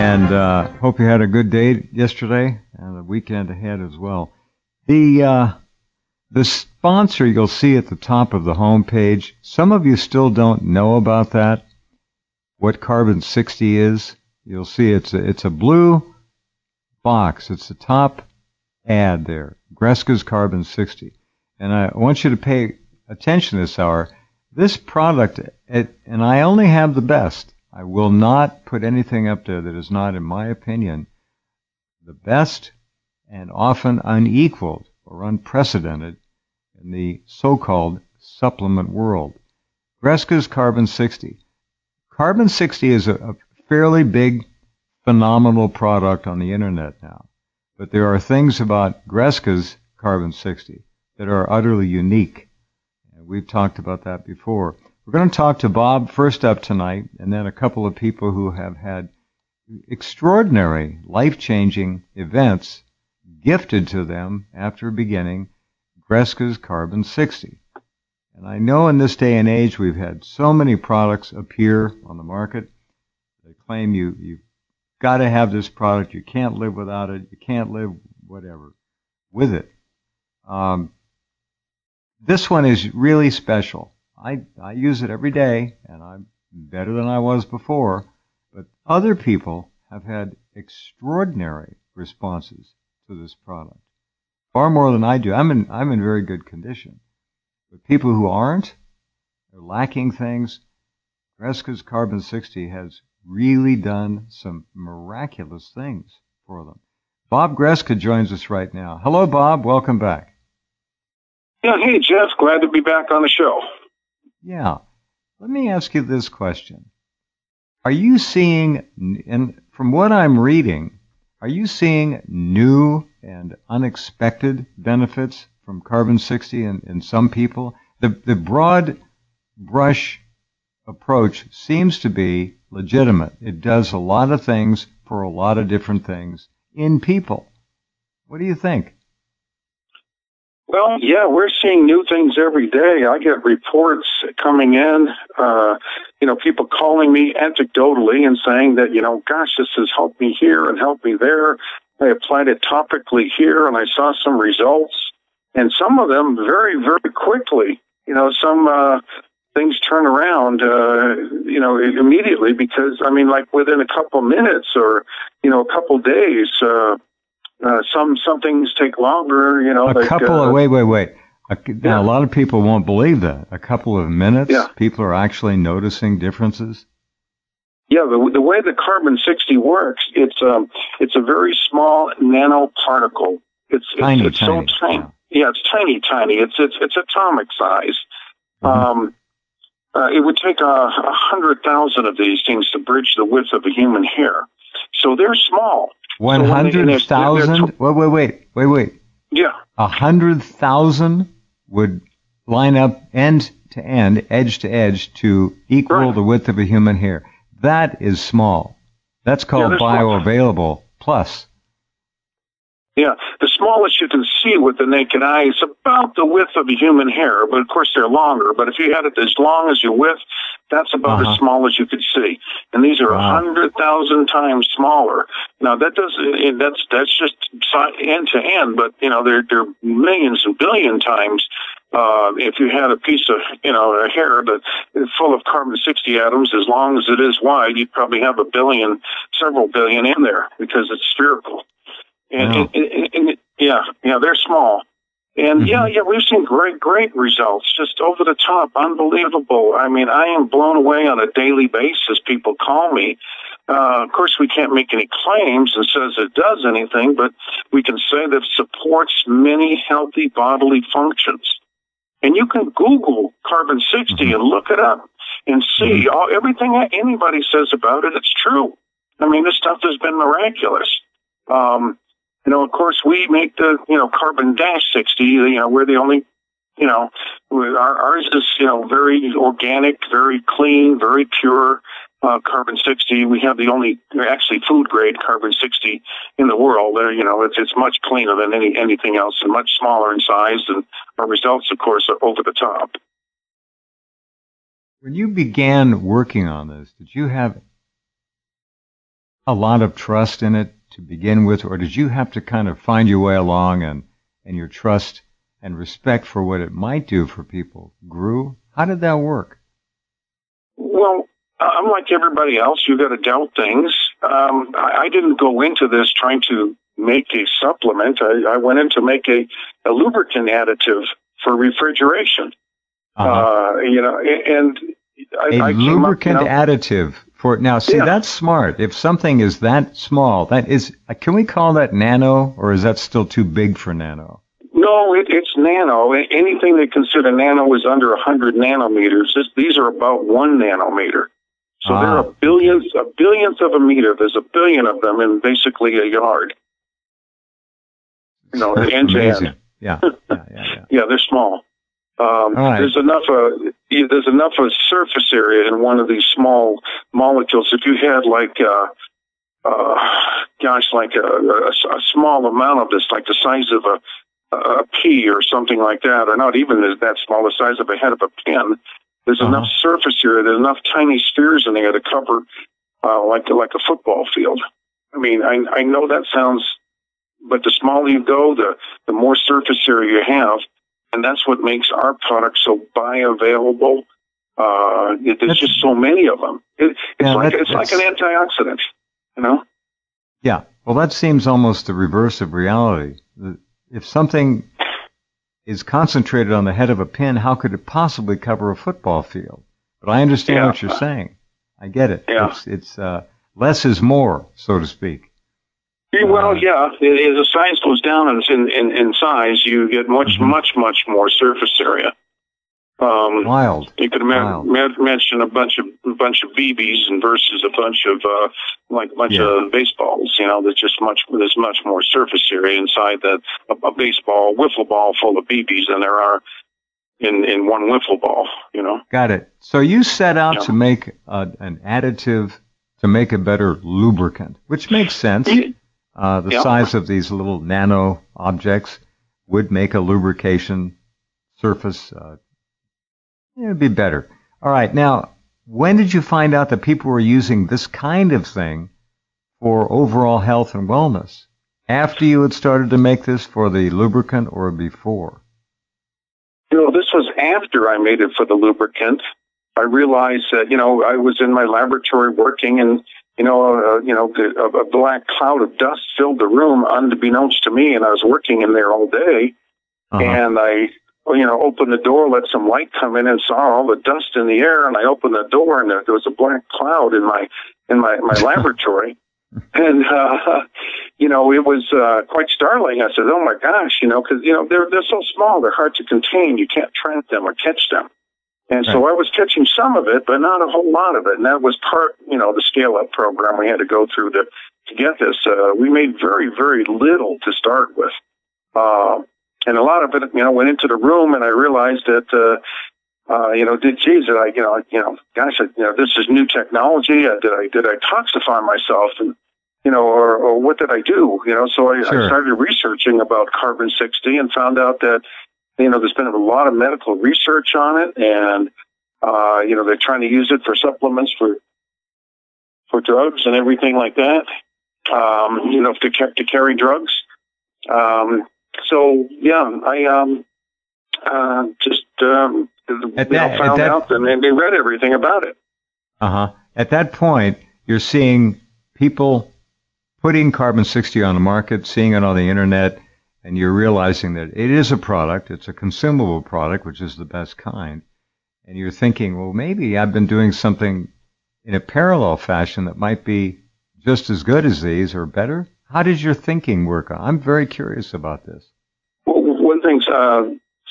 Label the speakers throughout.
Speaker 1: And hope you had a good day yesterday and the weekend ahead as well. The sponsor you'll see at the top of the home page, some of you still don't know about that, what Carbon 60 is. You'll see it's a blue box. It's the top ad there, Greska's Carbon 60. And I want you to pay attention this hour. This product, and I only have the best. I will not put anything up there that is not, in my opinion, the best and often unequaled or unprecedented in the so-called supplement world. Greska's Carbon 60. Carbon 60 is a fairly big, phenomenal product on the internet now. But there are things about Greska's Carbon 60 that are utterly unique. And we've talked about that before. We're going to talk to Bob first up tonight, and then a couple of people who have had extraordinary, life-changing events gifted to them after beginning Greska's Carbon 60. And I know in this day and age we've had so many products appear on the market. They claim you've got to have this product. You can't live without it. You can't live whatever with it. This one is really special. I use it every day, and I'm better than I was before. But other people have had extraordinary responses to this product, far more than I do. I'm in very good condition. But people who aren't, they're lacking things. Greska's Carbon 60 has really done some miraculous things for them. Bob Greska joins us right now. Hello, Bob. Welcome back.
Speaker 2: Yeah, hey, Jeff. Glad to be back on the show.
Speaker 1: Yeah. Let me ask you this question. Are you seeing, and from what I'm reading, are you seeing new and unexpected benefits from Carbon 60 in some people? The broad brush approach seems to be legitimate. It does a lot of things for a lot of different things in people. What do you think?
Speaker 2: Well, yeah, we're seeing new things every day. I get reports coming in, people calling me anecdotally and saying that, gosh, this has helped me here and helped me there. I applied it topically here and I saw some results, and some of them very, very quickly. Some things turn around, immediately because, like within a couple minutes or, a couple days, some things take longer,
Speaker 1: Wait. Now, a lot of people won't believe that. A couple of minutes,
Speaker 2: yeah.
Speaker 1: People are actually noticing differences?
Speaker 2: Yeah, the way the Carbon 60 works, it's a very small nanoparticle. It's
Speaker 1: tiny.
Speaker 2: So tiny. Yeah, it's tiny. It's atomic size.
Speaker 1: Mm-hmm.
Speaker 2: It would take 100,000 of these things to bridge the width of a human hair. So they're small.
Speaker 1: 100,000? Wait.
Speaker 2: Yeah.
Speaker 1: 100,000 would line up end to end, edge to edge, to equal the width of a human hair. That is small. That's called bioavailable plus.
Speaker 2: Yeah, the smallest you can see with the naked eye is about the width of a human hair, but of course they're longer. But if you had it as long as your width, that's about as small as you could see. And these are 100,000 times smaller. Now that's just end to end, but they're millions and billion times. If you had a piece of a hair that's full of Carbon 60 atoms, as long as it is wide, you'd probably have several billion in there because it's spherical. And they're small. And we've seen great results, just over the top, unbelievable. I am blown away on a daily basis. People call me. Of course, we can't make any claims and says it does anything, but we can say that it supports many healthy bodily functions. And you can Google Carbon 60 and look it up and see everything anybody says about it. It's true. This stuff has been miraculous. Of course, we make the, Carbon Dash 60, we're the only, ours is, very organic, very clean, very pure, Carbon 60. We have the only, actually food grade Carbon 60 in the world. It's much cleaner than anything else and much smaller in size, and our results, of course, are over the top.
Speaker 1: When you began working on this, did you have a lot of trust in it to begin with, or did you have to kind of find your way along and your trust and respect for what it might do for people grew? How did that work?
Speaker 2: Well, I'm like everybody else. You got to doubt things. I didn't go into this trying to make a supplement. I went in to make a lubricant additive for refrigeration. And I
Speaker 1: lubricant additive for now. See, that's smart. If something is that small, that is. Can we call that nano, or is that still too big for nano?
Speaker 2: No, it's nano. Anything they consider nano is under 100 nanometers. These are about 1 nanometer. So they're a billionth of a meter. There's a billion of them in basically a yard. You know, end to end.
Speaker 1: Yeah.
Speaker 2: Yeah, they're small.
Speaker 1: Right.
Speaker 2: There's enough of surface area in one of these small molecules. If you had like a small amount of this, like the size of a pea or something like that, or not even that small, the size of a head of a pin. There's enough surface area. There's enough tiny spheres in there to cover like a football field. I mean, I know that sounds, but the smaller you go, the more surface area you have. And that's what makes our product so bioavailable. There's just so many of them. It's like an antioxidant, you know?
Speaker 1: Yeah. Well, that seems almost the reverse of reality. If something is concentrated on the head of a pin, how could it possibly cover a football field? But I understand what you're saying. I get it.
Speaker 2: Yeah.
Speaker 1: It's less is more, so to speak.
Speaker 2: Well, as the size goes down in size, you get much more surface area.
Speaker 1: Wild.
Speaker 2: You could mention a bunch of BBs and versus a bunch of of baseballs. You know, there's much more surface area inside a baseball wiffle ball full of BBs than there are in one wiffle ball. You know.
Speaker 1: Got it. So you set out to make an additive to make a better lubricant, which makes sense. The size of these little nano objects would make a lubrication surface it'd be better. All right. Now, when did you find out that people were using this kind of thing for overall health and wellness? After you had started to make this for the lubricant or before?
Speaker 2: You know, this was after I made it for the lubricant. I realized that, I was in my laboratory working and a black cloud of dust filled the room unbeknownst to me, and I was working in there all day. And I, opened the door, let some light come in, and saw all the dust in the air. And I opened the door, and there was a black cloud in my laboratory. And it was quite startling. I said, "Oh my gosh," because they're so small, they're hard to contain. You can't trap them or catch them. And so I was catching some of it, but not a whole lot of it. And that was part, the scale-up program we had to go through to get this. We made very, very little to start with. And a lot of it, went into the room, and I realized that, this is new technology. Did I toxify myself? And, or what did I do? So I started researching about carbon-60 and found out that, there's been a lot of medical research on it, and, they're trying to use it for supplements for drugs and everything like that, to carry drugs. So, I found out and they read everything about it.
Speaker 1: At that point, you're seeing people putting carbon-60 on the market, seeing it on the internet, and you're realizing that it is a product, it's a consumable product, which is the best kind. And you're thinking, well, maybe I've been doing something in a parallel fashion that might be just as good as these or better. How did your thinking work? I'm very curious about this.
Speaker 2: Well, one thing,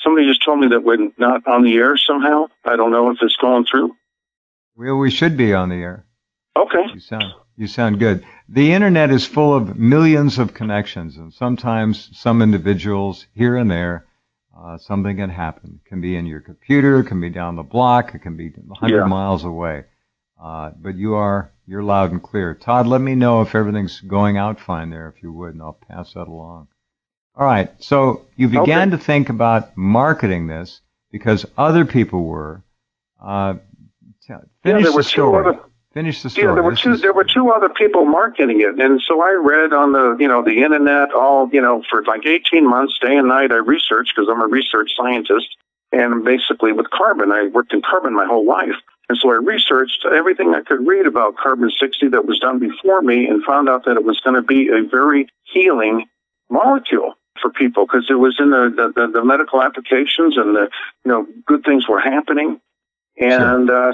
Speaker 2: somebody just told me that we're not on the air somehow. I don't know if it's going through.
Speaker 1: Well, we should be on the air.
Speaker 2: Okay.
Speaker 1: You sound good. The internet is full of millions of connections, and sometimes some individuals here and there, something can happen. It can be in your computer, it can be down the block, it can be 100 miles away. But you're loud and clear. Todd, let me know if everything's going out fine there, if you would, and I'll pass that along. All right. So you began to think about marketing this because other people were. Finish the story. Finish the story.
Speaker 2: Yeah, there were two other people marketing it, and so I read on the internet for like 18 months, day and night. I researched because I'm a research scientist, and basically with carbon, I worked in carbon my whole life, and so I researched everything I could read about carbon 60 that was done before me, and found out that it was going to be a very healing molecule for people because it was in the medical applications, and good things were happening. And I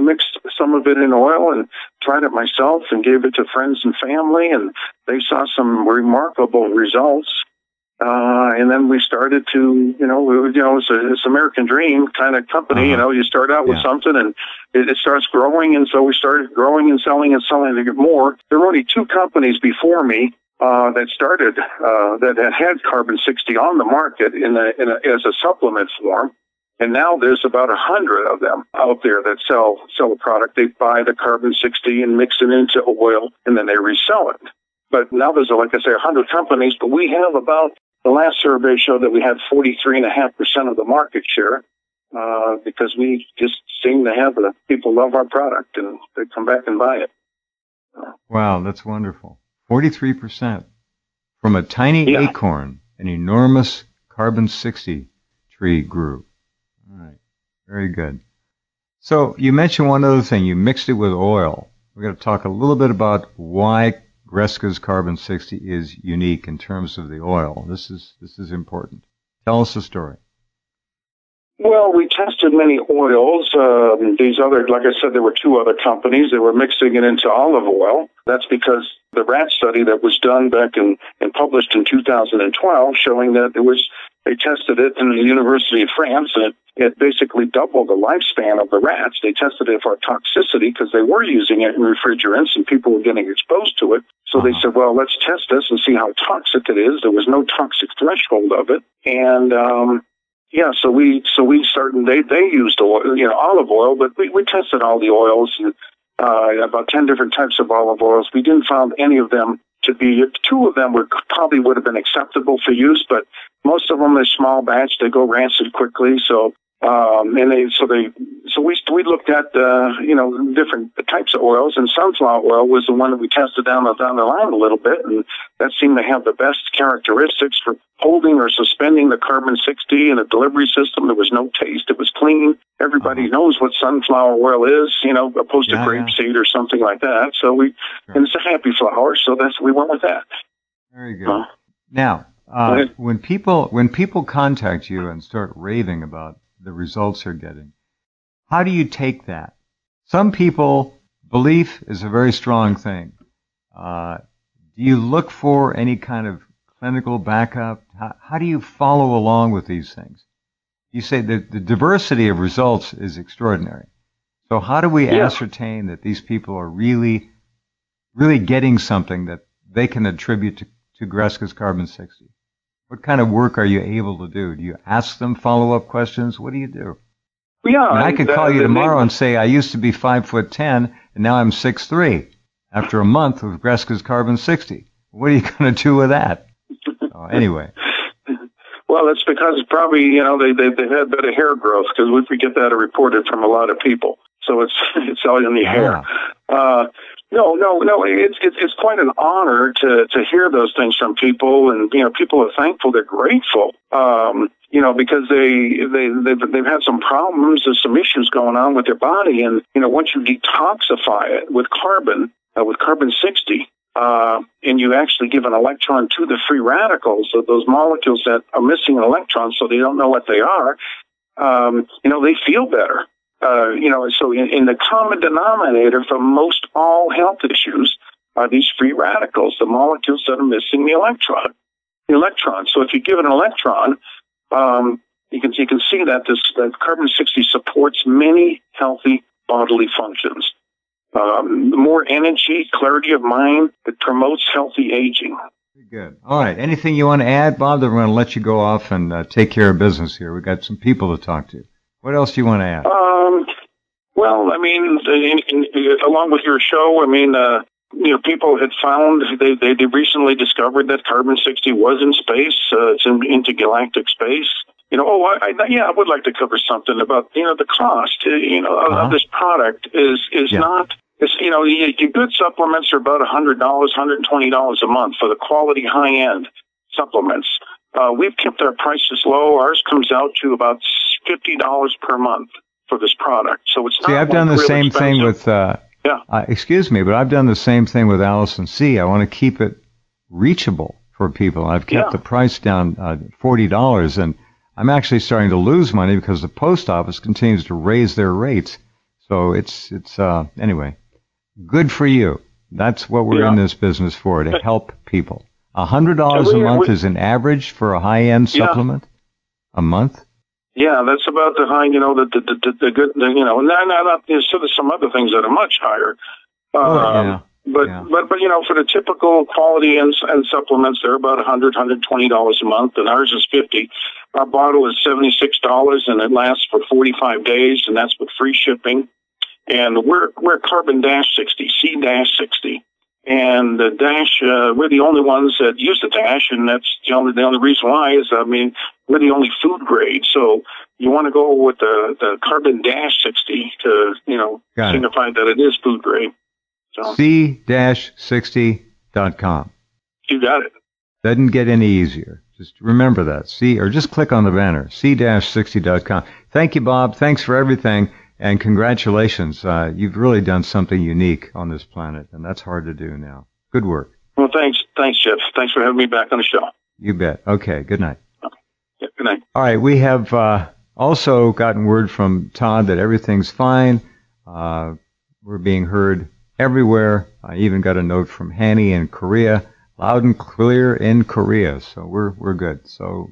Speaker 2: mixed some of it in oil and tried it myself and gave it to friends and family, and they saw some remarkable results. And then we started to, it's an American dream kind of company. You start out with something and it starts growing, and so we started growing and selling to get more. There were only two companies before me that started that had carbon 60 on the market as a supplement form. And now there's about 100 of them out there that sell a product. They buy the carbon 60 and mix it into oil, and then they resell it. But now there's, like I say, 100 companies, but we have about, the last survey showed that we had 43.5% of the market share because we just seem to have people love our product, and they come back and buy it.
Speaker 1: Wow, that's wonderful. 43% from a tiny acorn, an enormous carbon 60 tree grew. All right. Very good. So you mentioned one other thing. You mixed it with oil. We're going to talk a little bit about why Greska's carbon 60 is unique in terms of the oil. This is important. Tell us the story.
Speaker 2: Well, we tested many oils. These other, like I said, there were two other companies. They were mixing it into olive oil. That's because the rat study that was done back and published in 2012 showing that they tested it in the University of France, and it basically doubled the lifespan of the rats. They tested it for toxicity because they were using it in refrigerants and people were getting exposed to it. So they said, well, let's test this and see how toxic it is. There was no toxic threshold of it. And, so we started, they used olive oil, but we tested all the oils, and, about 10 different types of olive oils. We didn't find any of them to be, two of them probably would have been acceptable for use, but most of them are small batch. They go rancid quickly. So, we looked at, different types of oils, and sunflower oil was the one that we tested down the line a little bit, and that seemed to have the best characteristics for holding or suspending the carbon 60 in a delivery system. There was no taste. It was clean. Everybody knows what sunflower oil is, opposed to grapeseed or something like that. So and it's a happy flower, so we went with that.
Speaker 1: Very good. Now, when people contact you and start raving about the results they're getting, how do you take that? Some people, belief is a very strong thing. Do you look for any kind of clinical backup? How do you follow along with these things? You say that the diversity of results is extraordinary. So how do we ascertain that these people are really, really getting something that they can attribute to Greska's carbon 60? What kind of work are you able to do? Do you ask them follow-up questions? What do you do?
Speaker 2: Yeah,
Speaker 1: I could call you tomorrow and say, I used to be 5'10", and now I'm 6'3", after a month of Greska's carbon 60. What are you going to do with that? Anyway.
Speaker 2: Well, it's because probably, they've had better hair growth, because we get that reported from a lot of people. So it's all in the hair. No, it's quite an honor to hear those things from people, and people are thankful, they're grateful, because they've had some problems, there's some issues going on with their body, and once you detoxify it with carbon 60, and you actually give an electron to the free radicals, so those molecules that are missing an electron, so they don't know what they are, they feel better. So in the common denominator for most all health issues are these free radicals, the molecules that are missing the electron. So if you give an electron, you can see that that carbon 60 supports many healthy bodily functions. More energy, clarity of mind, it promotes healthy aging.
Speaker 1: Good. All right. Anything you want to add, Bob? Then we're going to let you go off and take care of business here. We've got some people to talk to. What else do you want to add?
Speaker 2: Well, I mean, along with your show, I mean, people had found, they recently discovered that carbon 60 was in space. It's in intergalactic space. Yeah, I would like to cover something about, the cost, of this product is not, it's, your good supplements are about $100, $120 a month for the quality high-end supplements. We've kept our prices low. Ours comes out to about $50 per month for this product. So it's not.
Speaker 1: See, I've done the same thing with, excuse me, but I've done the same thing with Allison C. I want to keep it reachable for people. I've kept the price down $40, and I'm actually starting to lose money because the post office continues to raise their rates. So it's anyway, good for you. That's what we're in this business for, to help people. $100 a month is an average for a high-end supplement a month.
Speaker 2: Yeah, that's about the high, the good, not so there's some other things that are much higher. But for the typical quality and supplements, they're about $100, $120 a month, and ours is $50. Our bottle is $76, and it lasts for 45 days, and that's with free shipping. And we're Carbon Dash 60, C-60. And the Dash, we're the only ones that use the Dash, and that's the only reason why is, we're the only food grade. So you want to go with the Carbon Dash 60 to, signify that it is food grade. So.
Speaker 1: C-60.com.
Speaker 2: You got it.
Speaker 1: Doesn't get any easier. Just remember that. Just click on the banner, C-60.com. Thank you, Bob. Thanks for everything. And congratulations. You've really done something unique on this planet, and that's hard to do now. Good work.
Speaker 2: Well, thanks. Thanks, Jeff. Thanks for having me back on the show.
Speaker 1: You bet. Okay, good night.
Speaker 2: Okay. Yeah, good night.
Speaker 1: All right, we have also gotten word from Todd that everything's fine. We're being heard everywhere. I even got a note from Hanny in Korea, loud and clear in Korea. So we're good. So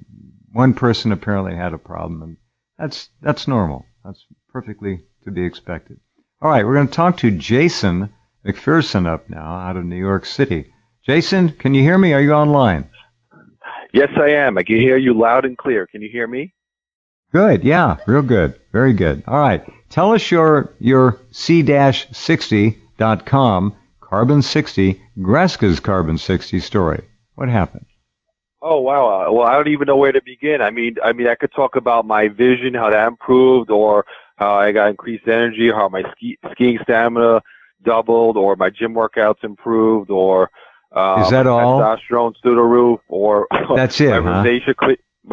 Speaker 1: one person apparently had a problem, and that's normal. That's perfectly to be expected. All right, we're going to talk to Jason McPherson up now out of New York City. Jason, can you hear me? Are you online?
Speaker 3: Yes, I am. I can hear you loud and clear. Can you hear me?
Speaker 1: Good. Yeah, real good. Very good. All right. Tell us your C-60.com Carbon 60, Greska's Carbon 60 story. What happened?
Speaker 3: Oh, wow. Well, I don't even know where to begin. I mean, I could talk about my vision, how that improved, or how I got increased energy, how my skiing stamina doubled, or my gym workouts improved, or
Speaker 1: is that all?
Speaker 3: Testosterone through the roof, or
Speaker 1: that's it,
Speaker 3: my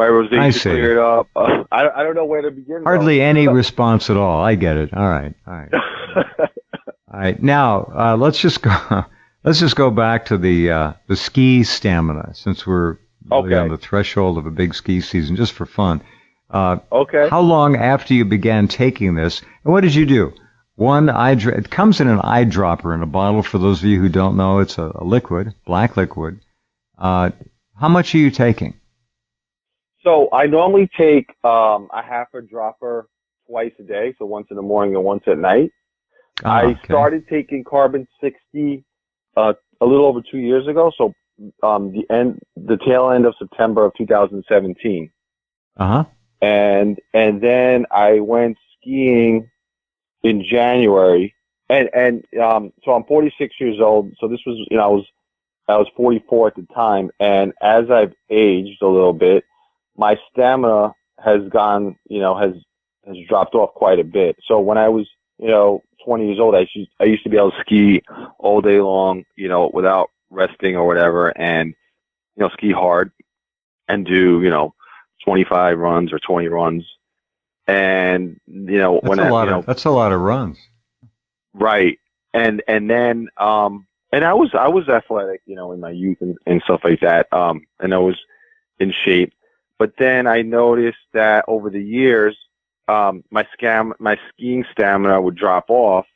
Speaker 3: rosacea cleared up. I don't know where to begin.
Speaker 1: Hardly any response at all. I get it. All right. All right. Now let's just go back to the ski stamina, since we're really on the threshold of a big ski season, just for fun.
Speaker 3: Okay.
Speaker 1: How long after you began taking this, and what did you do? It comes in an eyedropper in a bottle. For those of you who don't know, it's a liquid, black liquid. How much are you taking?
Speaker 3: So I normally take a half a dropper twice a day, so once in the morning and once at night. I started taking Carbon 60 a little over 2 years ago, so the tail end of September of 2017. And then I went skiing in January, and so I'm 46 years old. So this was, I was 44 at the time, and as I've aged a little bit, my stamina has gone, has dropped off quite a bit. So when I was, 20 years old, I used to be able to ski all day long, without resting or whatever, and ski hard and do 25 runs or 20 runs, and
Speaker 1: that's a lot of runs,
Speaker 3: right? And then and I was athletic, in my youth and stuff like that, and I was in shape. But then I noticed that over the years, my skiing stamina would drop off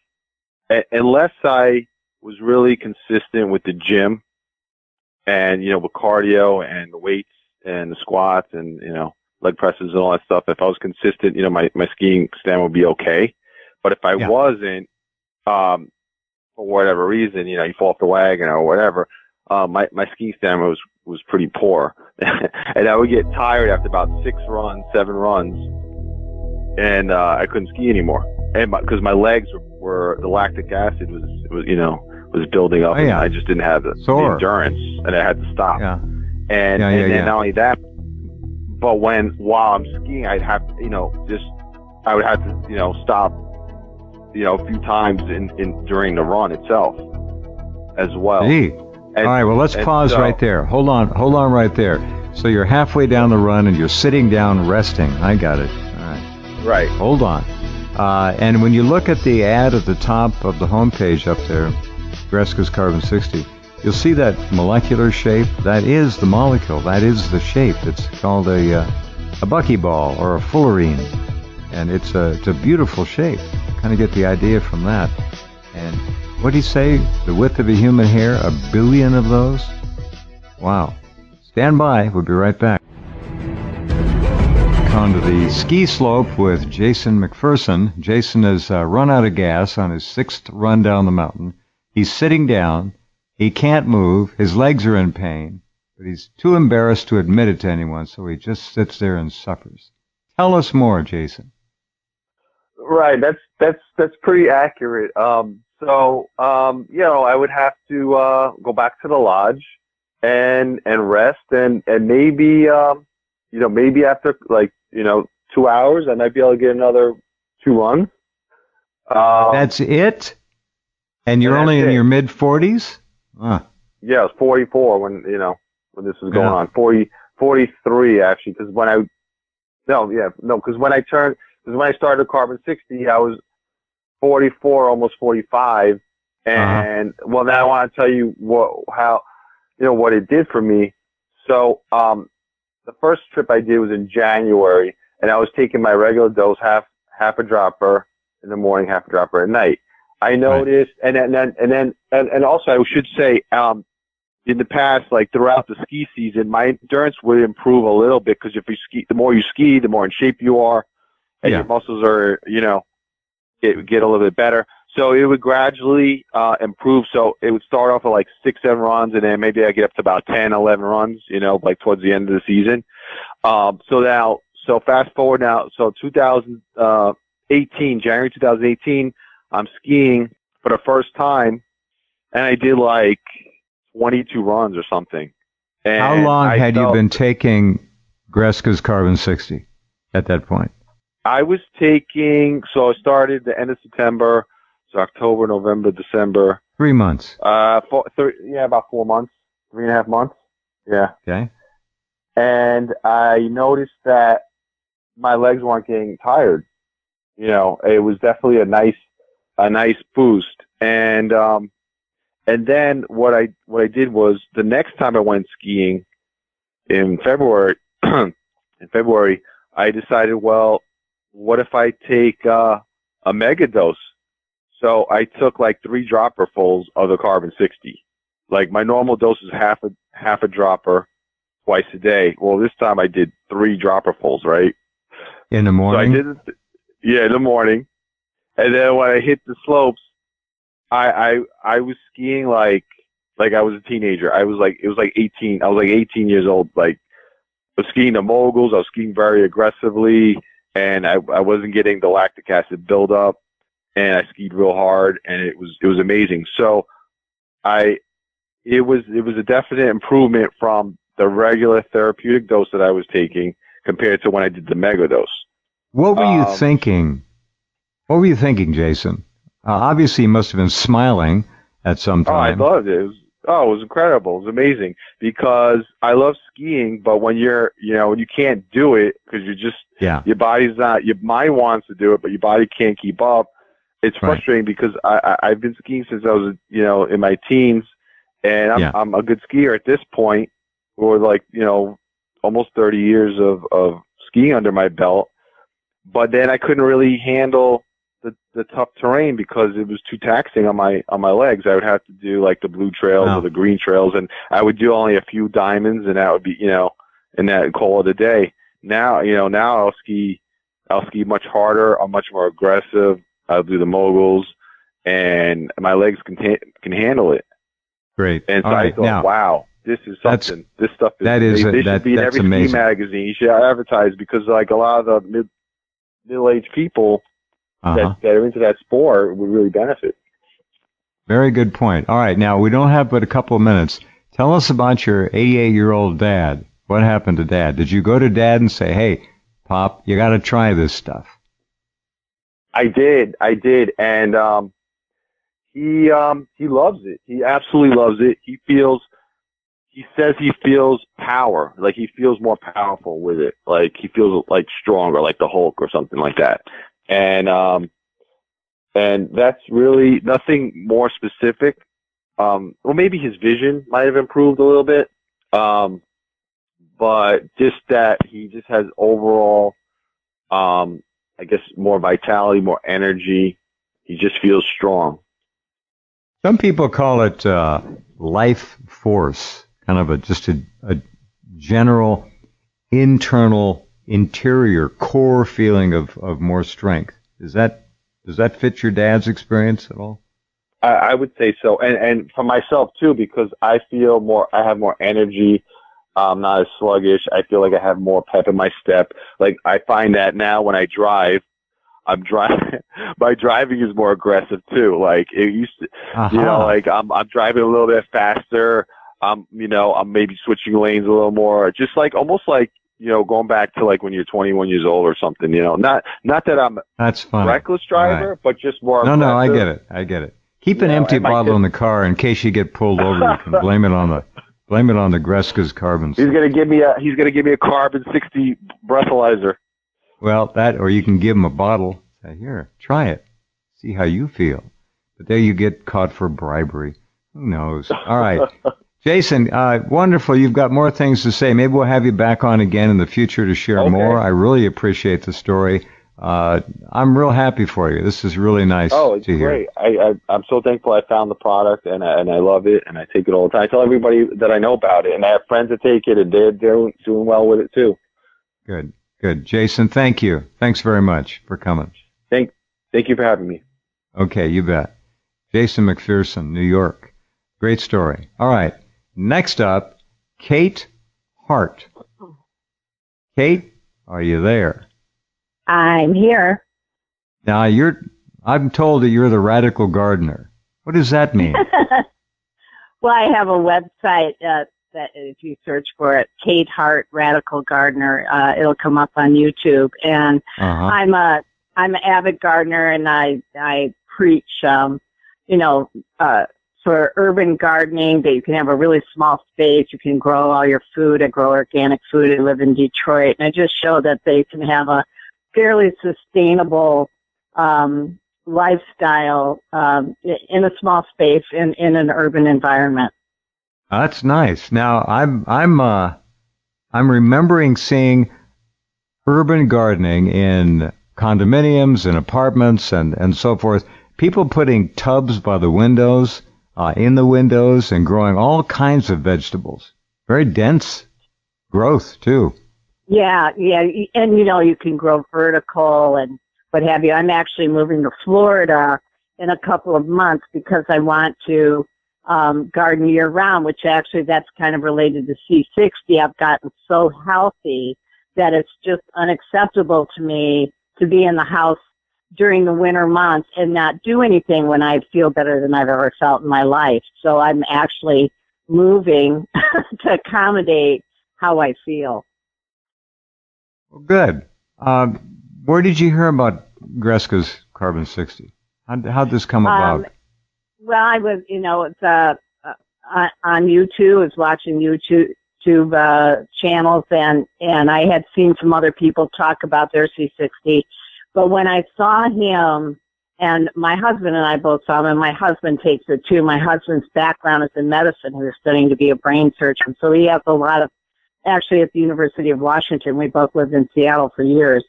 Speaker 3: unless I was really consistent with the gym and, with cardio and the weights and the squats and, leg presses and all that stuff. If I was consistent, my skiing stamina would be okay. But if I wasn't, for whatever reason, you fall off the wagon or whatever, my skiing stamina was pretty poor. And I would get tired after about 7 runs, and I couldn't ski anymore. And because my legs were the lactic acid was building up, and I just didn't have the endurance, and I had to stop. And then not only that, but while I'm skiing, I'd have to, I would have to, stop, a few times during the run itself as well.
Speaker 1: Gee. All right, well, let's pause right there. Hold on right there. So you're halfway down the run and you're sitting down resting. I got it. All right.
Speaker 3: Right.
Speaker 1: Hold on. And when you look at the ad at the top of the homepage up there, Greska's Carbon 60, you'll see that molecular shape. That is the molecule. That is the shape. It's called a buckyball or a fullerene. And it's a beautiful shape. Kind of get the idea from that. And what do you say? The width of a human hair? 1 billion of those? Wow. Stand by. We'll be right back. On to the ski slope with Jason McPherson. Jason has run out of gas on his 6th run down the mountain. He's sitting down. He can't move. His legs are in pain. But he's too embarrassed to admit it to anyone, so he just sits there and suffers. Tell us more, Jason.
Speaker 3: Right. That's pretty accurate. I would have to go back to the lodge and rest and maybe maybe after 2 hours I might be able to get another 2 runs.
Speaker 1: That's it? And you're only in your mid 40s?
Speaker 3: Yeah, I was 44 when this was going on. 43 actually, because when I started Carbon 60, I was 44, almost 45, and well, now I want to tell you what it did for me. So, the first trip I did was in January, and I was taking my regular dose, half a dropper in the morning, half a dropper at night. I noticed, and also I should say, in the past, like throughout the ski season, my endurance would improve a little bit because if you ski, the more you ski, the more in shape you are, and your muscles are, get a little bit better. So it would gradually improve. So it would start off at like 6, 7 runs, and then maybe I get up to about 10, 11 runs, like towards the end of the season. So fast forward now. So 2018, January 2018, I'm skiing for the first time, and I did like 22 runs or something. And
Speaker 1: how long had you been taking Greska's Carbon 60 at that point?
Speaker 3: I was taking, so I started the end of September, so October, November, December.
Speaker 1: 3 months.
Speaker 3: About 4 months, 3.5 months. Yeah.
Speaker 1: Okay.
Speaker 3: And I noticed that my legs weren't getting tired. It was definitely a nice boost. And then what I did was the next time I went skiing in February, I decided, well, what if I take a mega dose? So I took like 3 dropperfuls of the Carbon 60. Like my normal dose is half a dropper twice a day. Well, this time I did 3 dropperfuls, right?
Speaker 1: In the morning?
Speaker 3: So I did it, in the morning. And then when I hit the slopes, I was skiing like I was a teenager. It was like 18. I was like 18 years old. Like I was skiing the moguls. I was skiing very aggressively, and I wasn't getting the lactic acid buildup, and I skied real hard, and it was amazing. So it was a definite improvement from the regular therapeutic dose that I was taking compared to when I did the mega dose.
Speaker 1: What were you thinking? What were you thinking, Jason? Obviously, you must have been smiling at some time.
Speaker 3: Oh, I loved it. It was incredible. It was amazing because I love skiing, but when when you can't do it because your body's not, your mind wants to do it, but your body can't keep up. It's frustrating because I've been skiing since I was, in my teens, and I'm a good skier at this point, or like, almost 30 years of skiing under my belt. But then I couldn't really handle the tough terrain because it was too taxing on my legs. I would have to do like the blue trails or the green trails, and I would do only a few diamonds, and that would be, and that call it a day. Now, now I'll ski much harder. I'm much more aggressive. I'll do the moguls, and my legs can handle it.
Speaker 1: Great.
Speaker 3: And so I thought, wow, this is something. This stuff is they should be in every ski magazine. You should advertise because like a lot of the middle-aged people that are into that sport would really benefit.
Speaker 1: Very good point. All right, now we don't have but a couple of minutes. Tell us about your 88-year-old dad. What happened to Dad? Did you go to Dad and say, hey, Pop, you got to try this stuff?
Speaker 3: I did, and he loves it. He absolutely loves it. He says he feels power, like he feels more powerful with it, like he feels like stronger, like the Hulk or something like that. And that's really nothing more specific. Well, maybe his vision might have improved a little bit, but just that he just has overall, I guess, more vitality, more energy. He just feels strong.
Speaker 1: Some people call it life force, kind of just a general internal interior core feeling of more strength. Does that fit your dad's experience at all?
Speaker 3: I would say so, and for myself too, because I have more energy. I'm not as sluggish. I feel like I have more pep in my step. Like I find that now when I drive, my driving is more aggressive too. Like it used to, like I'm driving a little bit faster. I'm maybe switching lanes a little more. Just like almost like going back to like when you're 21 years old or something. Not that I'm
Speaker 1: that's funny.
Speaker 3: Reckless driver, right. But just more.
Speaker 1: No, I get it. Keep an empty bottle in the car in case you get pulled over. You can blame it on the Greska's carbon.
Speaker 3: He's gonna give me a carbon 60 breathalyzer.
Speaker 1: Well, or you can give him a bottle. Say, here, try it. See how you feel. But there you get caught for bribery. Who knows? All right. Jason, wonderful. You've got more things to say. Maybe we'll have you back on again in the future to share more. I really appreciate the story. I'm real happy for you. This is really nice to hear.
Speaker 3: Great. I'm so thankful I found the product, and I love it, and I take it all the time. I tell everybody that I know about it, and I have friends that take it, and they're doing well with it, too.
Speaker 1: Good. Jason, thank you. Thanks very much for coming.
Speaker 3: Thank you for having me.
Speaker 1: Okay, you bet. Jason McPherson, New York. Great story. All right. Next up, Kate Hart. Kate, are you there?
Speaker 4: I'm here.
Speaker 1: Now, I'm told that you're the radical gardener. What does that mean?
Speaker 4: Well, I have a website that if you search for it, Kate Hart Radical Gardener, it'll come up on YouTube. And I'm an avid gardener, and I preach, for urban gardening, that you can have a really small space. You can grow all your food. I grow organic food. I live in Detroit, and I just show that they can have a fairly sustainable lifestyle in a small space in an urban environment.
Speaker 1: That's nice. Now I'm remembering seeing urban gardening in condominiums and apartments and so forth. People putting tubs by the windows, in the windows, and growing all kinds of vegetables. Very dense growth too.
Speaker 4: Yeah, and you can grow vertical and what have you. I'm actually moving to Florida in a couple of months because I want to garden year round, which actually that's kind of related to C60. I've gotten so healthy that it's just unacceptable to me to be in the house during the winter months and not do anything when I feel better than I've ever felt in my life. So I'm actually moving to accommodate how I feel.
Speaker 1: Well, good. Where did you hear about Greska's Carbon 60? How'd this come about?
Speaker 4: Well, I was, it's on YouTube. I was watching YouTube channels, and I had seen some other people talk about their C60. But when I saw him, and my husband and I both saw him, and my husband takes it too. My husband's background is in medicine. He was studying to be a brain surgeon. So he has a lot of, actually at the University of Washington, we both lived in Seattle for years.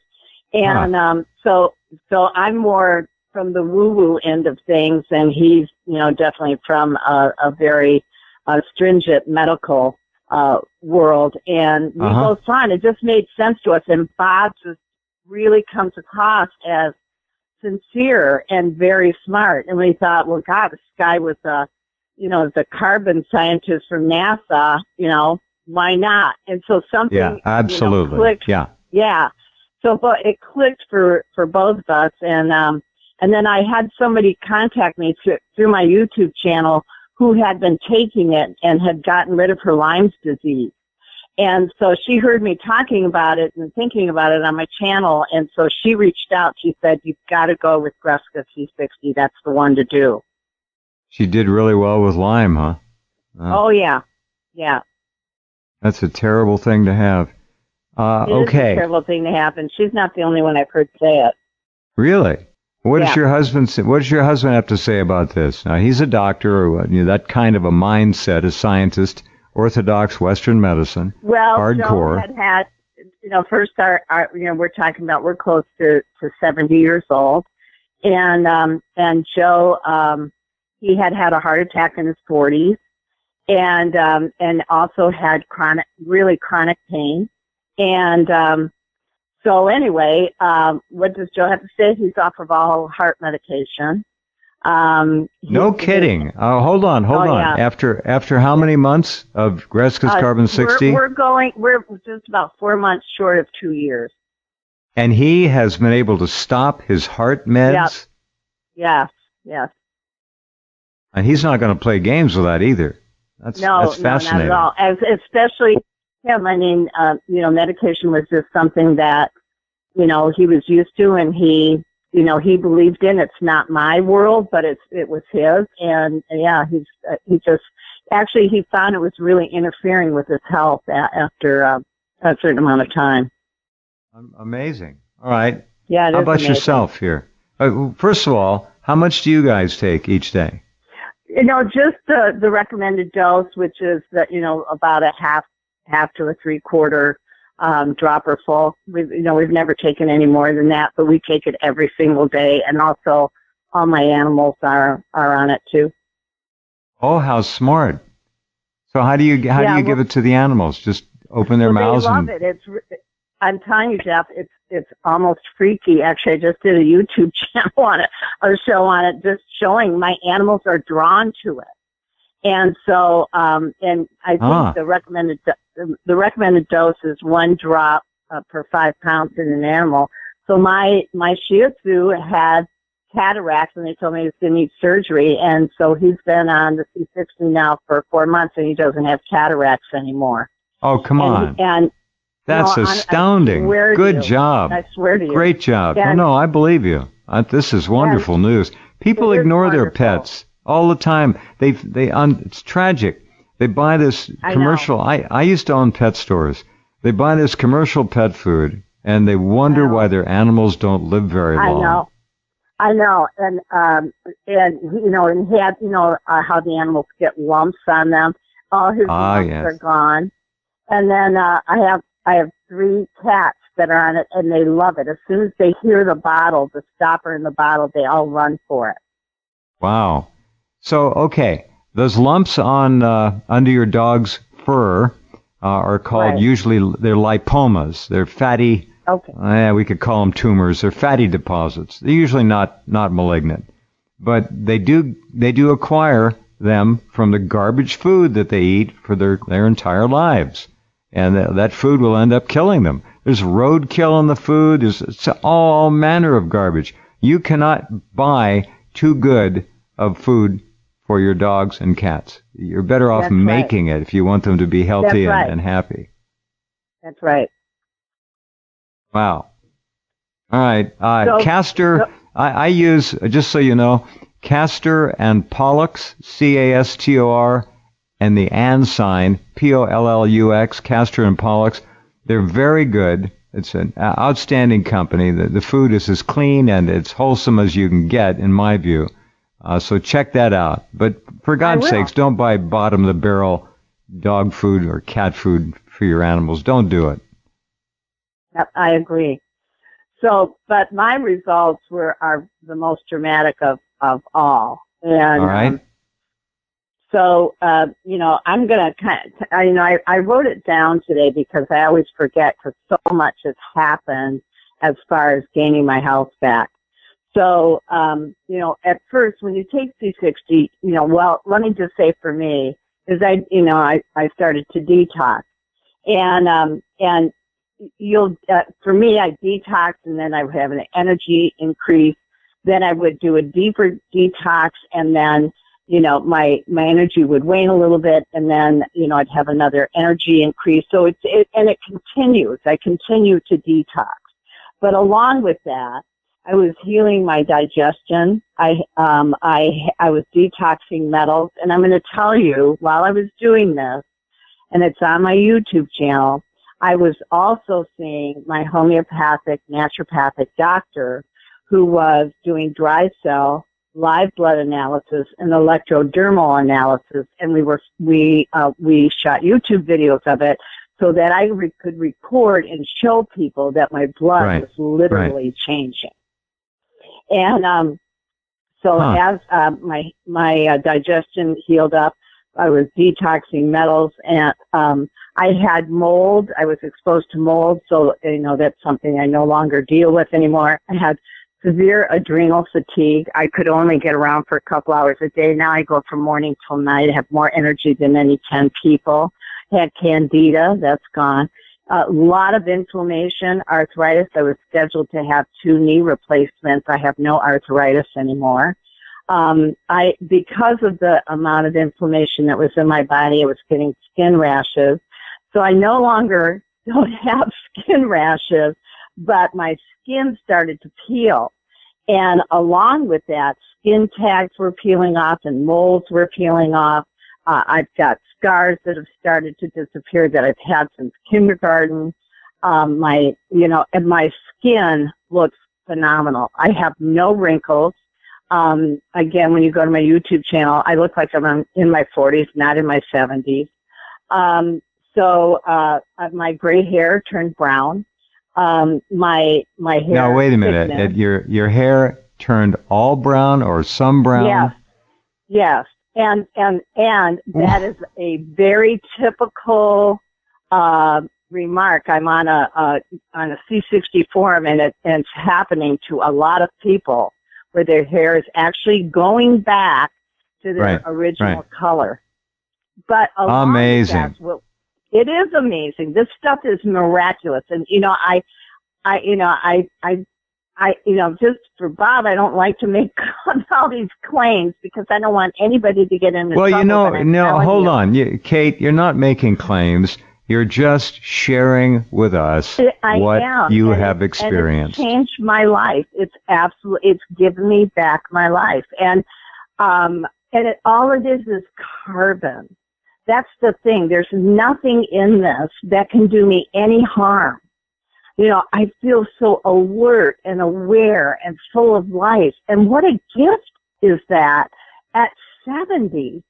Speaker 4: And so I'm more from the woo-woo end of things, and he's, definitely from a very stringent medical world. And we both saw it. It just made sense to us. And Bob just really comes across as sincere and very smart. And we thought, well, God, this guy was the carbon scientist from NASA, why not? And so something,
Speaker 1: absolutely,
Speaker 4: clicked.
Speaker 1: Yeah.
Speaker 4: So, but it clicked for both of us. And then I had somebody contact me through my YouTube channel who had been taking it and had gotten rid of her Lyme's disease. And so she heard me talking about it and thinking about it on my channel. And so she reached out. She said, you've got to go with Greska C60. That's the one to do.
Speaker 1: She did really well with Lyme, huh?
Speaker 4: Oh, yeah. Yeah.
Speaker 1: That's a terrible thing to have.
Speaker 4: It is a terrible thing to have, and she's not the only one I've heard say it.
Speaker 1: Really? What does your husband say? What does your husband have to say about this? Now, he's a doctor, or that kind of a mindset, a scientist, orthodox Western medicine,
Speaker 4: well,
Speaker 1: hardcore.
Speaker 4: Joe had, first we're talking about we're close to 70 years old, and Joe, he had a heart attack in his 40s, and also had really chronic pain. And so anyway, what does Joe have to say? He's off of all heart medication.
Speaker 1: No kidding. Hold on. Yeah. After how many months of Greska's Carbon 60?
Speaker 4: We're just about 4 months short of 2 years.
Speaker 1: And he has been able to stop his heart meds?
Speaker 4: Yep. Yes.
Speaker 1: And he's not going to play games with that either. That's fascinating.
Speaker 4: No, not at all. Especially him. I mean, medication was just something that, he was used to, and he believed in. It's not my world, but it was his. And yeah, he found it was really interfering with his health after a certain amount of time.
Speaker 1: Amazing. All right.
Speaker 4: Yeah.
Speaker 1: How about yourself here? First of all, how much do you guys take each day?
Speaker 4: Just the recommended dose, which is about a half to a 3/4 dropper full. We've never taken any more than that, but we take it every single day, and also all my animals are on it too. Oh,
Speaker 1: how smart! So how do you give it to the animals? Just open their mouths?
Speaker 4: They love it. I'm telling you, Jeff, it's almost freaky. Actually, I just did a YouTube channel on it, or show on it, just showing my animals are drawn to it. And so, and I think the recommended dose is 1 drop per 5 pounds in an animal. So my Shih Tzu had cataracts, and they told me he was going to need surgery. And so he's been on the C60 now for 4 months, and he doesn't have cataracts anymore.
Speaker 1: Oh, come on.
Speaker 4: And
Speaker 1: that's astounding. Good job.
Speaker 4: I swear to you.
Speaker 1: Great job. No, I believe you. This is wonderful news. People ignore their pets all the time. It's tragic. They buy this commercial. I used to own pet stores. They buy this commercial pet food, and they wonder why their animals don't live very long.
Speaker 4: I know. And he had, how the animals get lumps on them. All his lumps are gone. And then I have 3 cats that are on it, and they love it. As soon as they hear the stopper in the bottle, they all run for it.
Speaker 1: Wow. So, okay, those lumps on under your dog's fur are called usually they're lipomas. They're fatty. Okay. We could call them tumors. They're fatty deposits. They're usually not malignant, but they do acquire them from the garbage food that they eat for their entire lives. And that food will end up killing them. There's roadkill in the food. It's all manner of garbage. You cannot buy too good of food for your dogs and cats. You're better off making it if you want them to be healthy and happy.
Speaker 4: That's right.
Speaker 1: Wow. All right. Castor, I use, just so you know, Castor and Pollux, Castor, and the and sign, Pollux, Castor and Pollux. They're very good. It's an outstanding company. The food is as clean and as wholesome as you can get, in my view. So check that out. But for God's sakes, don't buy bottom-of-the-barrel dog food or cat food for your animals. Don't do it.
Speaker 4: I agree. So, but my results are the most dramatic of all. And,
Speaker 1: all right.
Speaker 4: So, I'm going to I wrote it down today because I always forget because so much has happened as far as gaining my health back. So, at first when you take C60, let me just say for me is I started to detox and for me, I detox and then I would have an energy increase. Then I would do a deeper detox and then my energy would wane a little bit, and then, I'd have another energy increase. So it continues. I continue to detox. But along with that, I was healing my digestion. I was detoxing metals, and I'm going to tell you, while I was doing this, and it's on my YouTube channel, I was also seeing my homeopathic naturopathic doctor, who was doing dry cell, live blood analysis, and electrodermal analysis, and we shot YouTube videos of it so that I could record and show people that my blood was literally changing. And as my digestion healed up, I was detoxing metals, and I had mold. I was exposed to mold, so that's something I no longer deal with anymore. I had severe adrenal fatigue. I could only get around for a couple hours a day. Now I go from morning till night. I have more energy than any 10 people. I had candida. That's gone. A lot of inflammation, arthritis. I was scheduled to have 2 knee replacements. I have no arthritis anymore. Because of the amount of inflammation that was in my body, I was getting skin rashes. So I no longer don't have skin rashes, but my skin started to peel. And along with that, skin tags were peeling off and moles were peeling off. I've got scars that have started to disappear that I've had since kindergarten. And my skin looks phenomenal. I have no wrinkles. Again, when you go to my YouTube channel, I look like I'm in my 40s, not in my 70s. So my gray hair turned brown. My hair.
Speaker 1: Now wait a minute. Your hair turned all brown or some brown?
Speaker 4: Yes. And that is a very typical remark. I'm on a C60 forum, and it's happening to a lot of people, where their hair is actually going back to their original color. But amazing. It is amazing. This stuff is miraculous. And, just for Bob, I don't like to make all these claims because I don't want anybody to get into trouble.
Speaker 1: Well, hold on. Kate, you're not making claims. You're just sharing with us what you have experienced.
Speaker 4: And it's changed my life. It's given me back my life. And all it is carbon. That's the thing. There's nothing in this that can do me any harm. I feel so alert and aware and full of life. And what a gift is that at 70.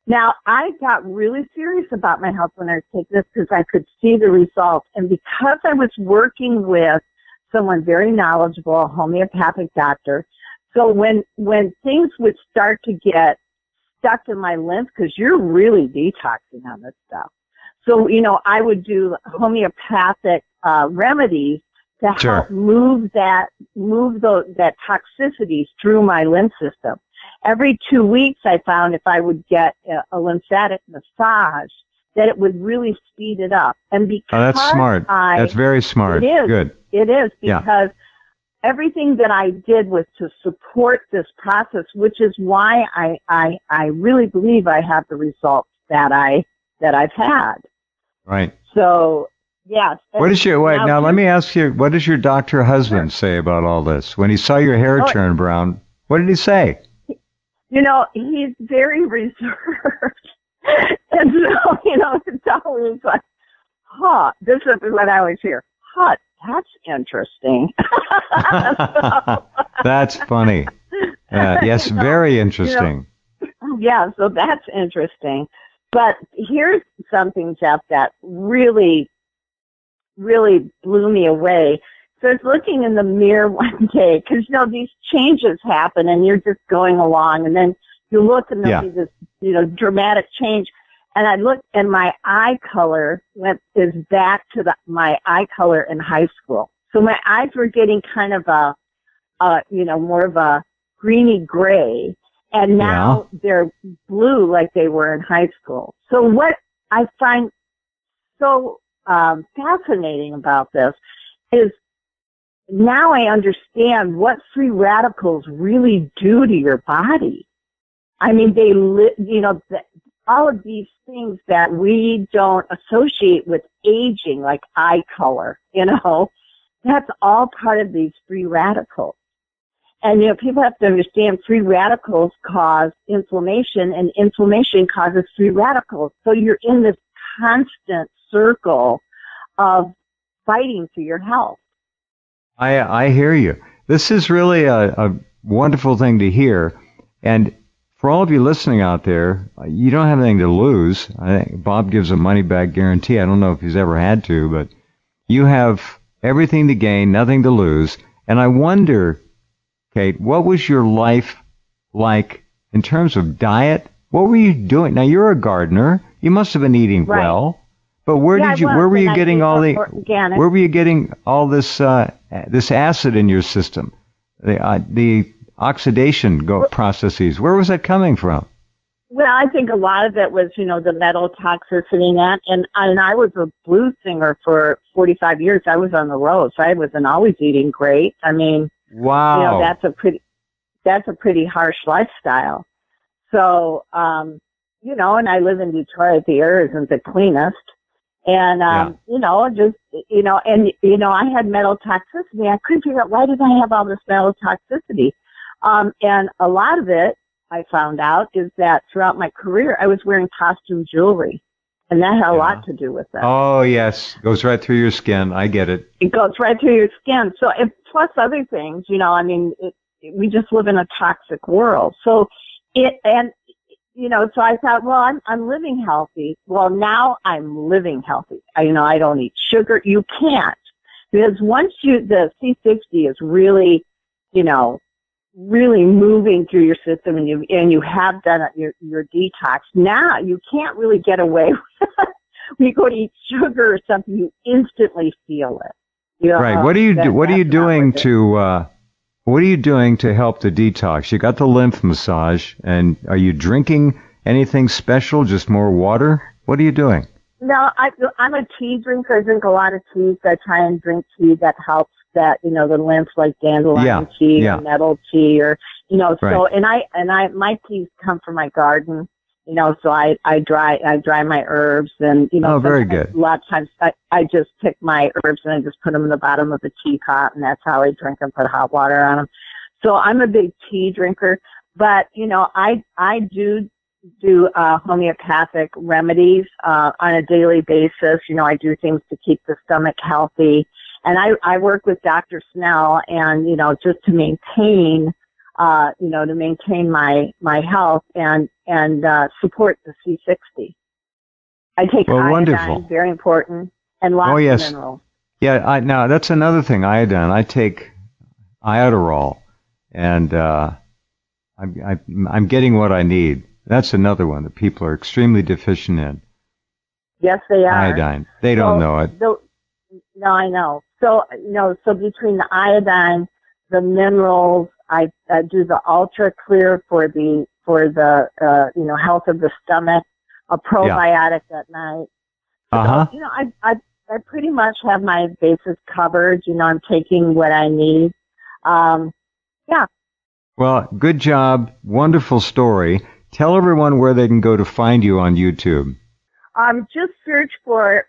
Speaker 4: Now, I got really serious about my health when I was taking this because I could see the results. And because I was working with someone very knowledgeable, a homeopathic doctor, so when things would start to get stuck in my lymph, because you're really detoxing on this stuff. So, I would do homeopathic remedies to help move that toxicity through my lymph system. Every 2 weeks, I found if I would get a lymphatic massage, that it would really speed it up. And because
Speaker 1: that's smart. That's very smart.
Speaker 4: It is.
Speaker 1: Good.
Speaker 4: It is because everything that I did was to support this process, which is why I really believe I have the results that I've had.
Speaker 1: Right.
Speaker 4: So, yes.
Speaker 1: What is now let me ask you, what does your doctor husband say about all this? When he saw your hair turn brown, what did he say?
Speaker 4: He's very reserved. And so, it's always like, this is what I always hear. That's interesting.
Speaker 1: That's funny. Yes, very interesting.
Speaker 4: So that's interesting. But here's something, Jeff, that really, really blew me away. So I was looking in the mirror one day because, these changes happen and you're just going along and then you look and there'll be this, dramatic change. And I looked and my eye color is back to my eye color in high school. So my eyes were getting kind of more of a greeny gray. And now they're blue like they were in high school. So what I find so fascinating about this is now I understand what free radicals really do to your body. I mean, all of these things that we don't associate with aging, like eye color, that's all part of these free radicals. And, people have to understand free radicals cause inflammation, and inflammation causes free radicals. So you're in this constant circle of fighting for your health.
Speaker 1: I hear you. This is really a wonderful thing to hear. And for all of you listening out there, you don't have anything to lose. I think Bob gives a money-back guarantee. I don't know if he's ever had to, but you have everything to gain, nothing to lose. And I wonder, Kate, what was your life like in terms of diet? What were you doing? Now, you're a gardener. You must have been eating well. But where were you getting all this this acid in your system? The oxidation processes. Where was that coming from?
Speaker 4: Well, I think a lot of it was, the metal toxicity in that. And I was a blues singer for 45 years. I was on the road, so I wasn't always eating great. I mean,
Speaker 1: wow,
Speaker 4: that's a pretty harsh lifestyle. So, and I live in Detroit. The air isn't the cleanest. And, I had metal toxicity. I couldn't figure out, why did I have all this metal toxicity? And a lot of it, I found out, is that throughout my career, I was wearing costume jewelry. And that had a lot to do with that.
Speaker 1: Oh, yes. Goes right through your skin. I get it.
Speaker 4: It goes right through your skin. So, plus other things, we just live in a toxic world. So, so I thought, well, I'm living healthy. Well, now I'm living healthy. I don't eat sugar. You can't. Because once the C60 is really, really moving through your system, and you have done your detox, now you can't really get away with it. When you go to eat sugar or something, you instantly feel it.
Speaker 1: Right. What are you doing to help the detox? You got the lymph massage, and are you drinking anything special? Just more water? What are you doing?
Speaker 4: No, I'm a tea drinker. I drink a lot of teas. I try and drink tea that helps that, the lymph, like dandelion tea or nettle tea, or, so, and my teas come from my garden, so I dry my herbs, and,
Speaker 1: very good.
Speaker 4: A lot of times I just pick my herbs and I just put them in the bottom of the teapot, and that's how I drink them, put hot water on them. So I'm a big tea drinker, but, I do homeopathic remedies on a daily basis. I do things to keep the stomach healthy. And I work with Dr. Snell, and, just to maintain, my health and support the C60. I take iodine,
Speaker 1: wonderful.
Speaker 4: Very important, and lots of minerals.
Speaker 1: Yeah, now that's another thing, iodine. I take Iodorol, and I'm getting what I need. That's another one that people are extremely deficient in.
Speaker 4: Yes, they are.
Speaker 1: Iodine. They don't know it.
Speaker 4: No, I know. So, so between the iodine, the minerals, I do the Ultra Clear for the health of the stomach, a probiotic at night. So, I pretty much have my bases covered. I'm taking what I need.
Speaker 1: Well, good job. Wonderful story. Tell everyone where they can go to find you on YouTube.
Speaker 4: Just search for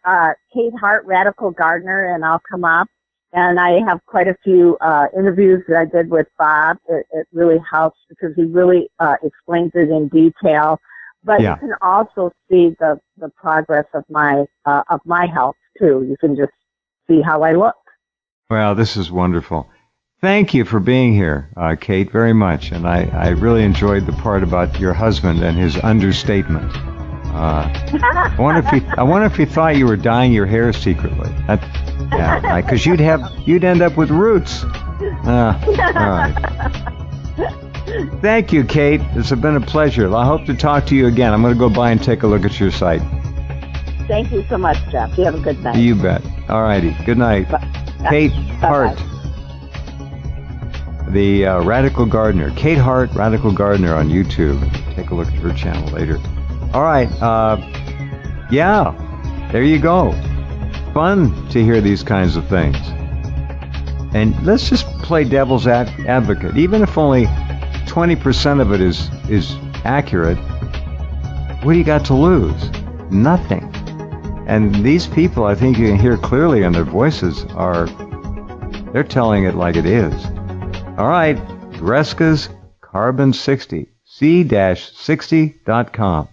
Speaker 4: Kate Hart, Radical Gardener, and I'll come up. And I have quite a few interviews that I did with Bob. It really helps because he really explains it in detail. But you can also see the progress of my health too. You can just see how I look.
Speaker 1: Well, this is wonderful. Thank you for being here, Kate, very much. And I really enjoyed the part about your husband and his understatement. I wonder if he thought you were dyeing your hair secretly. Because you'd end up with roots. All right. Thank you, Kate. This has been a pleasure. I hope to talk to you again. I'm going to go by and take a look at your site.
Speaker 4: Thank you so much, Jeff. You have a good night.
Speaker 1: You bet. All righty. Good night. Kate Hart. The Radical Gardener. Kate Hart, Radical Gardener on YouTube. Take a look at her channel later. All right. There you go. Fun to hear these kinds of things. And let's just play devil's advocate. Even if only 20% of it is accurate, what do you got to lose? Nothing. And these people, I think you can hear clearly in their voices, they're telling it like it is. All right, Greska's Carbon 60, C-60.com.